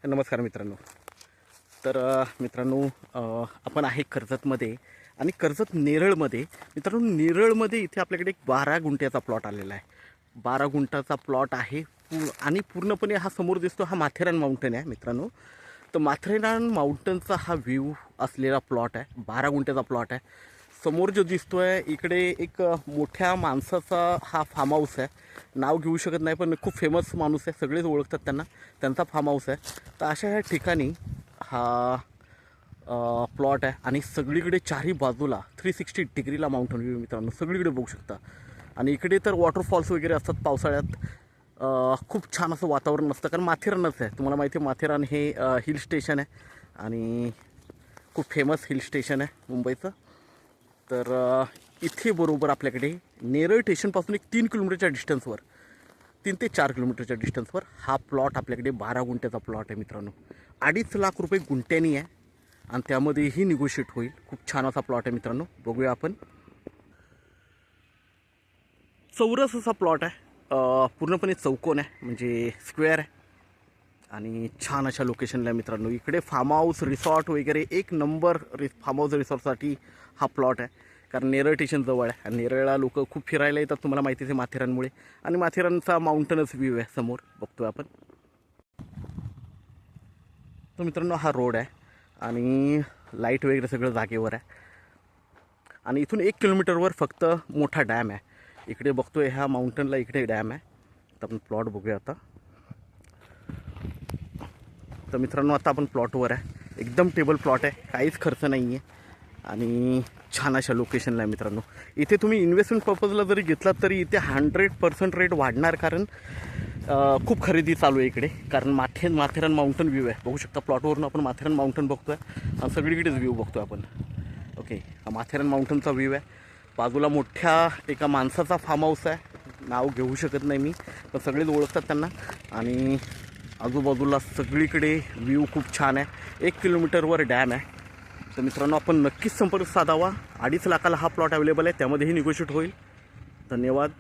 नमस्कार मित्रांनो. तर मित्रांनो, आपण आहे कर्जतमध्ये आणि कर्जत नेरळमध्ये. मित्रांनो, नेरळमध्ये इथे आपल्याकडे एक 12 गुंठ्याचा प्लॉट आलेला आहे. 12 गुंठाचा प्लॉट आहे आणि पूर्णपणे हा समोर दिसतो हा माथेरान माउंटन आहे मित्रांनो. तर माथेरान माउंटनचा हा व्ह्यू असलेला प्लॉट आहे. 12 गुंठ्याचा प्लॉट आहे. समोर जो दिसतोय इकडे एक मोठ्या माणसाचा हा फार्म हाऊस आहे. नाव घेऊ शकत नाही पण खूप फेमस माणूस आहे, सगळेच ओळखतात त्यांना. त्यांचा फार्म हाऊस आहे. तर अशा ह्या ठिकाणी हा प्लॉट आहे आणि सगळीकडे चारही बाजूला 360 डिग्रीला माउंटन व्ह्यू मित्रांनो, सगळीकडे बघू शकता. आणि इकडे तर वॉटरफॉल्स वगैरे असतात पावसाळ्यात. खूप छान असं वातावरण असतं कारण माथेरानच आहे. तुम्हाला माहिती आहे माथेरान हे हिल स्टेशन आहे आणि खूप फेमस हिल स्टेशन आहे मुंबईचं. तर इथे बरोबर आपल्याकडे नेरळ स्टेशनपासून एक 3 किलोमीटरच्या डिस्टन्सवर, 3 ते 4 किलोमीटरच्या डिस्टन्सवर हा प्लॉट आपल्याकडे 12 गुंठ्याचा प्लॉट आहे मित्रांनो. 2.5 लाख रुपये गुंठ्यानी आहे आणि त्यामध्येही निगोशिएट होईल. खूप छान असा प्लॉट आहे मित्रांनो. बघूया आपण. चौरस असा प्लॉट आहे, पूर्णपणे चौकोन आहे म्हणजे स्क्वेअर आहे आणि छान अशा लोकेशनला आहे मित्रांनो. इकडे फार्म हाऊस रिसॉर्ट वगैरे एक नंबर फार्म हाऊस रिसॉर्टसाठी हा प्लॉट आहे कारण नेरळ स्टेशन जवळ आहे आणि नेरळला लोक खूप फिरायला येतात, तुम्हाला माहितीच आहे माथेरानमुळे. आणि माथेरानचा माउंटनच व्ह्यू आहे समोर बघतोय आपण. तर मित्रांनो, हा रोड आहे आणि लाईट वगैरे सगळं जागेवर आहे. आणि इथून 1 किलोमीटरवर फक्त मोठा डॅम आहे. इकडे बघतोय ह्या माउंटनला इकडे डॅम आहे. तर आपण प्लॉट बघूया आता. तर मित्रांनो, आता आपण प्लॉटवर आहे. एकदम टेबल प्लॉट आहे, काहीच खर्च नाही आहे आणि छान अशा लोकेशनला आहे मित्रांनो. इथे तुम्ही इन्व्हेस्टमेंट पर्पजला जरी घेतलात तरी इथे 100% रेट वाढणार कारण खूप खरेदी चालू आहे इकडे. कारण माथेरान माउंटन व्ह्यू आहे बघू शकता. प्लॉटवरून आपण माथेरान माउंटन बघतो आहे आणि सगळीकडेच व्ह्यू बघतो आपण. ओके, हा माथेरान माउंटनचा व्ह्यू आहे. बाजूला मोठ्या एका माणसाचा फार्म हाऊस आहे, नाव घेऊ शकत नाही मी पण सगळेच ओळखतात त्यांना. आणि आजूबाजूला सगळीकडे व्ह्यू खूप छान आहे. 1 किलोमीटरवर डॅम आहे. तर मित्रांनो, आपण नक्कीच संपर्क साधावा. 2.5 लाखाला हा प्लॉट अवेलेबल आहे, त्यामध्येही निगोशिएट होईल. धन्यवाद.